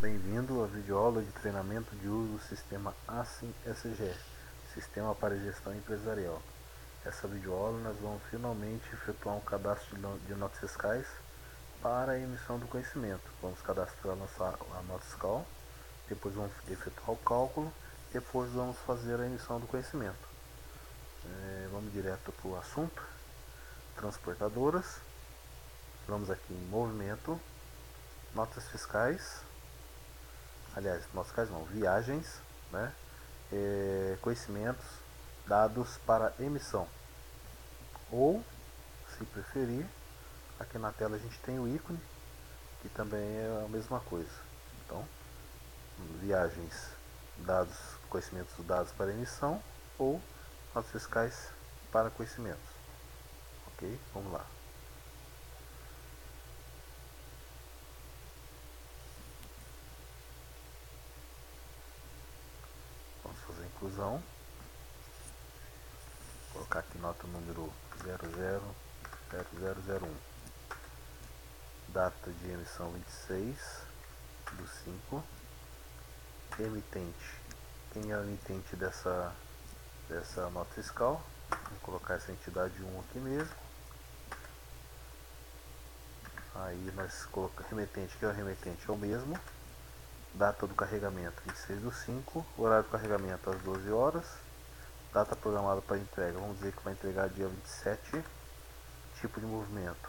Bem-vindo à videoaula de treinamento de uso do sistema ASIM-SGE, Sistema para Gestão Empresarial. Nessa videoaula nós vamos finalmente efetuar um cadastro de notas fiscais para a emissão do conhecimento. Vamos cadastrar a nota fiscal, depois vamos efetuar o cálculo, depois vamos fazer a emissão do conhecimento. Vamos direto para o assunto. Transportadoras. Vamos aqui em movimento, notas fiscais. Aliás, notas fiscais não, viagens, né? Conhecimentos, dados para emissão. Ou, se preferir, aqui na tela a gente tem o ícone, que também é a mesma coisa. Então, viagens, dados, conhecimentos, dados para emissão, ou notas fiscais para conhecimentos. Ok? Vamos lá. Vamos fazer a inclusão. Vou colocar aqui nota número 000001. Data de emissão 26/5. Emitente. Quem é o emitente dessa nota fiscal? Vou colocar essa entidade 1 aqui mesmo. Aí nós colocamos remetente, que é o remetente é o mesmo. Data do carregamento 26/5. Horário do carregamento às 12 horas. Data programada para entrega, vamos dizer que vai entregar dia 27. Tipo de movimento.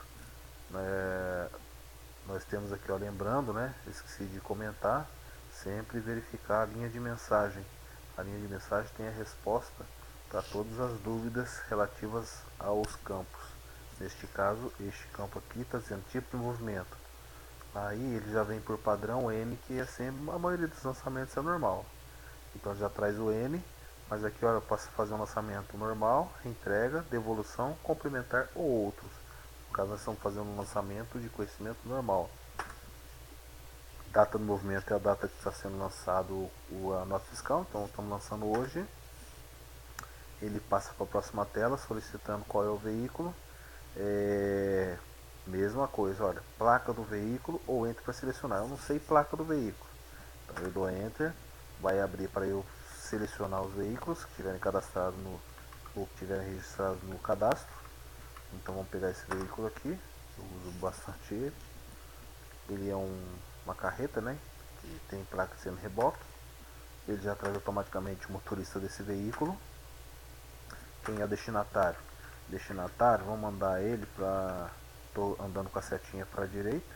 Nós temos aqui, ó, lembrando, né? Esqueci de comentar. Sempre verificar a linha de mensagem. A linha de mensagem tem a resposta para todas as dúvidas relativas aos campos. Neste caso, este campo aqui está dizendo tipo de movimento. Aí ele já vem por padrão o N, que é sempre, a maioria dos lançamentos é normal. Então já traz o N, mas aqui, olha, eu posso fazer um lançamento normal, entrega, devolução, complementar ou outros. No caso, nós estamos fazendo um lançamento de conhecimento normal. Data do movimento é a data que está sendo lançado a nota fiscal, então estamos lançando hoje. Ele passa para a próxima tela solicitando qual é o veículo. Mesma coisa, olha, placa do veículo ou enter para selecionar. Eu não sei placa do veículo, então eu dou enter, vai abrir para eu selecionar os veículos que estiverem cadastrados ou que estiverem registrados no cadastro. Então vamos pegar esse veículo aqui, eu uso bastante ele. Ele é uma carreta, né, que tem placa sendo reboque. Ele já traz automaticamente o motorista desse veículo. Quem é o destinatário? Destinatário, vamos mandar ele para... Estou andando com a setinha para a direita.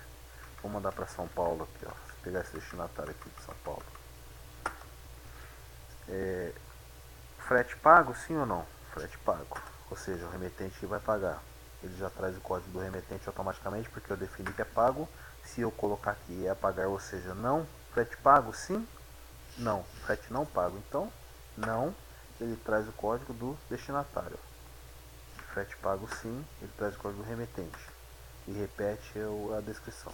Vou mandar para São Paulo aqui, ó. Vou pegar esse destinatário aqui de São Paulo. Frete pago, sim ou não? Frete pago. Ou seja, o remetente vai pagar. Ele já traz o código do remetente automaticamente, porque eu defini que é pago. Se eu colocar aqui é pagar, ou seja, não. Frete pago, sim? Não. Frete não pago. Então, não. Ele traz o código do destinatário. Frete pago, sim. Ele traz o código do remetente. E repete a descrição.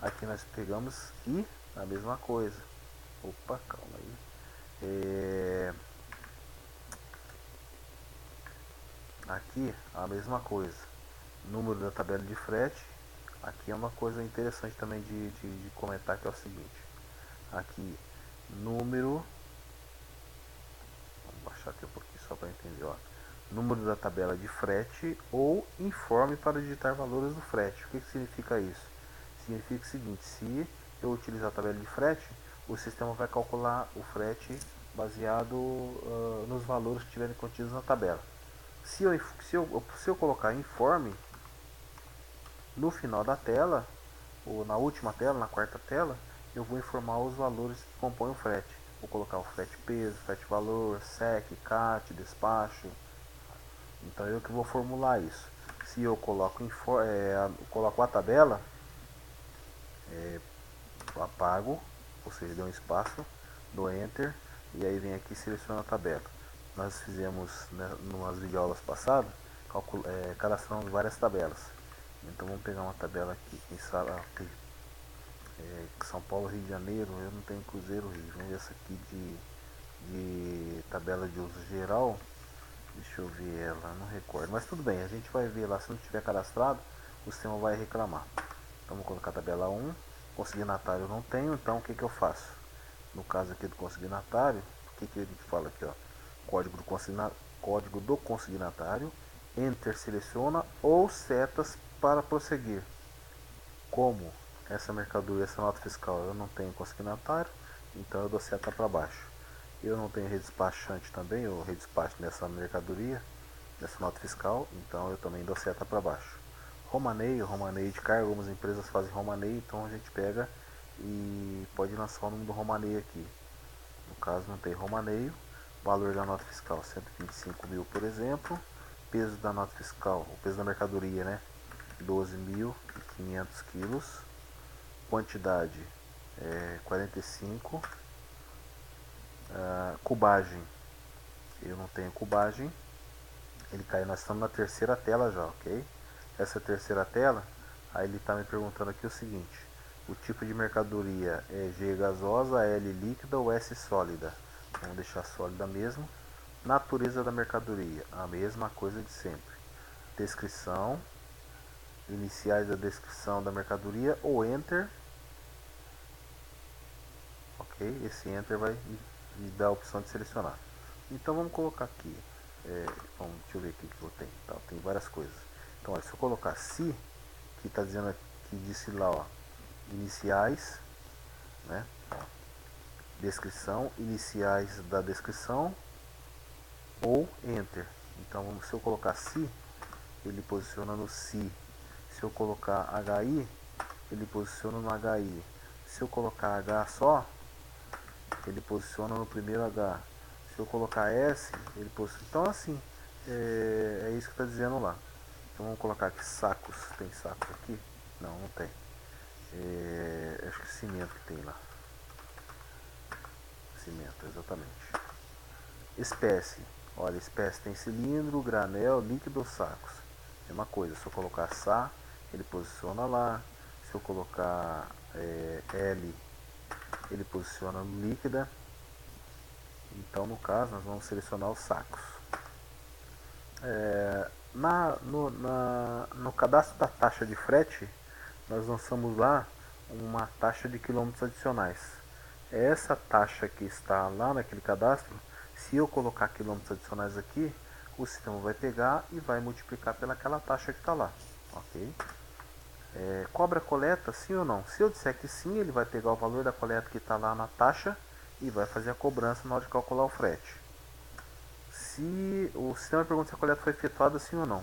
Aqui nós pegamos e a mesma coisa. Opa, calma aí. Aqui a mesma coisa. Número da tabela de frete. Aqui é uma coisa interessante também de comentar, que é o seguinte. Aqui, número. Vamos baixar aqui um pouquinho só para entender, ó. Número da tabela de frete ou informe para digitar valores do frete. O que significa isso? Significa o seguinte: se eu utilizar a tabela de frete, o sistema vai calcular o frete baseado nos valores que estiverem contidos na tabela. Se eu colocar informe no final da tela, ou na última tela, na quarta tela, eu vou informar os valores que compõem o frete. Vou colocar o frete peso, frete valor, SEC, CAT, despacho. Então eu que vou formular isso. Se eu coloco, coloco a tabela, apago, ou seja, deu um espaço, dou Enter, e aí vem aqui e seleciono a tabela. Nós fizemos, né, numas videoaulas passadas, cadastramos várias tabelas. Então vamos pegar uma tabela aqui, em São Paulo, Rio de Janeiro, eu não tenho Cruzeiro, Rio. Vamos ver essa aqui de tabela de uso geral. Deixa eu ver ela, não recordo. Mas tudo bem, a gente vai ver lá. Se não estiver cadastrado, o sistema vai reclamar. Então vamos colocar a tabela 1. Consignatário eu não tenho, então o que eu faço? No caso aqui do consignatário, o que a gente fala aqui, ó? Código do consignatário, Enter seleciona ou setas para prosseguir. Como essa mercadoria, essa nota fiscal, eu não tenho consignatário, então eu dou seta para baixo. Eu não tenho redespachante também, eu redespacho nessa mercadoria, nessa nota fiscal, então eu também dou seta para baixo. Romaneio de carga, algumas empresas fazem romaneio, então a gente pega e pode lançar o número do romaneio aqui. No caso não tem romaneio, valor da nota fiscal 125 mil, por exemplo, peso da nota fiscal, o peso da mercadoria, né, 12.500 quilos, quantidade 45, cubagem, eu não tenho cubagem, ele caiu, nós estamos na terceira tela já, ok? Essa terceira tela, aí ele está me perguntando aqui o seguinte: o tipo de mercadoria é G gasosa, L líquida ou S sólida? Vamos deixar sólida mesmo. Natureza da mercadoria, a mesma coisa de sempre. Descrição, iniciais da descrição da mercadoria ou Enter. Ok, esse Enter vai me dar a opção de selecionar. Então vamos colocar aqui. Deixa eu ver aqui o que eu tenho. Tá, tem várias coisas. Então, olha, se eu colocar se, que está dizendo aqui, disse lá, ó, iniciais, né? Descrição, iniciais da descrição ou Enter. Então, se eu colocar se, ele posiciona no se. Se eu colocar HI, ele posiciona no HI. Se eu colocar H só, ele posiciona no primeiro H. Se eu colocar S, ele posiciona. Então, assim, é isso que está dizendo lá. Então, vamos colocar aqui sacos. Tem sacos aqui? Não, não tem. Acho que cimento que tem lá. Cimento, exatamente. Espécie. Olha, espécie tem cilindro, granel, líquido ou sacos. Mesma coisa, se eu colocar SA, ele posiciona lá. Se eu colocar L, ele posiciona no líquida. Então, no caso, nós vamos selecionar os sacos. No cadastro da taxa de frete, nós lançamos lá uma taxa de quilômetros adicionais. Essa taxa que está lá naquele cadastro, se eu colocar quilômetros adicionais aqui, o sistema vai pegar e vai multiplicar pelaquela taxa que está lá. Ok? Cobra coleta, sim ou não? Se eu disser que sim, ele vai pegar o valor da coleta que está lá na taxa e vai fazer a cobrança na hora de calcular o frete. Se o sistema pergunta se a coleta foi efetuada, sim ou não.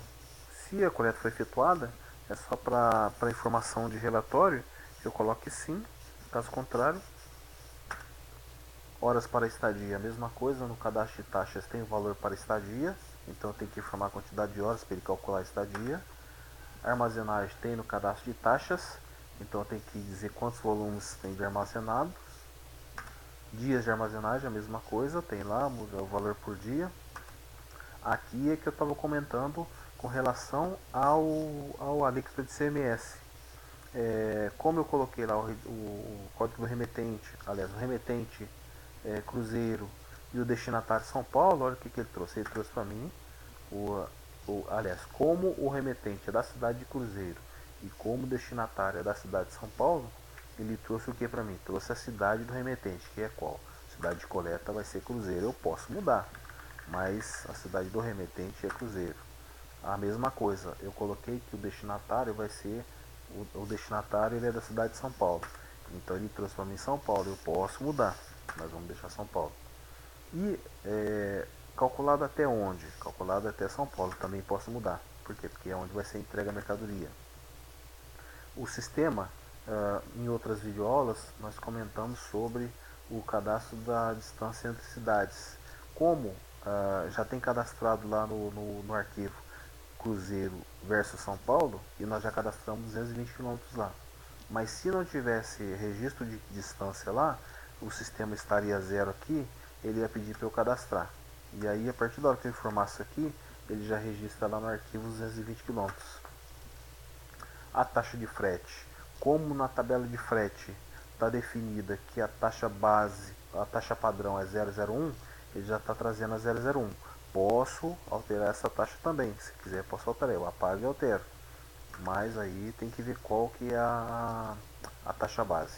Se a coleta foi efetuada, é só para informação de relatório, eu coloco que sim. Caso contrário, horas para estadia, a mesma coisa. No cadastro de taxas tem o valor para estadia, então eu tenho que informar a quantidade de horas para ele calcular a estadia. Armazenagem tem no cadastro de taxas, então eu tenho que dizer quantos volumes tem de armazenado. Dias de armazenagem, a mesma coisa, tem lá o valor por dia. Aqui é que eu estava comentando com relação ao alíquota de CMS. Como eu coloquei lá o código do remetente, aliás, o remetente Cruzeiro e o destinatário São Paulo, olha o que ele trouxe. Ele trouxe para mim, aliás, como o remetente é da cidade de Cruzeiro e como o destinatário é da cidade de São Paulo, ele trouxe o que para mim? Trouxe a cidade do remetente, que é qual? Cidade de coleta vai ser Cruzeiro, eu posso mudar, mas a cidade do remetente é Cruzeiro. A mesma coisa, eu coloquei que o destinatário vai ser, o destinatário ele é da cidade de São Paulo, então ele trouxe para mim São Paulo, eu posso mudar, mas vamos deixar São Paulo. E calculado até onde? Calculado até São Paulo, também posso mudar. Por quê? Porque é onde vai ser entregue a mercadoria. O sistema, em outras videoaulas, nós comentamos sobre o cadastro da distância entre cidades. Como já tem cadastrado lá no arquivo Cruzeiro versus São Paulo, e nós já cadastramos 220 km lá. Mas se não tivesse registro de distância lá, o sistema estaria zero aqui, ele ia pedir para eu cadastrar. E aí, a partir da hora que eu informar isso aqui, ele já registra lá no arquivo 220 km. A taxa de frete. Como na tabela de frete está definida que a taxa base, a taxa padrão é 001, ele já está trazendo a 001. Posso alterar essa taxa também. Se quiser, posso alterar. Eu apago e altero. Mas aí tem que ver qual que é a taxa base.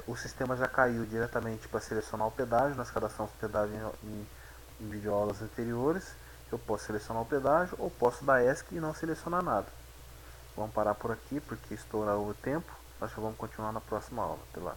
O sistema já caiu diretamente para selecionar o pedágio. Nós cadastramos o pedágio em videoaulas anteriores. Eu posso selecionar o pedágio ou posso dar ESC e não selecionar nada. Vamos parar por aqui porque estourou o tempo. Nós já vamos continuar na próxima aula. Até lá.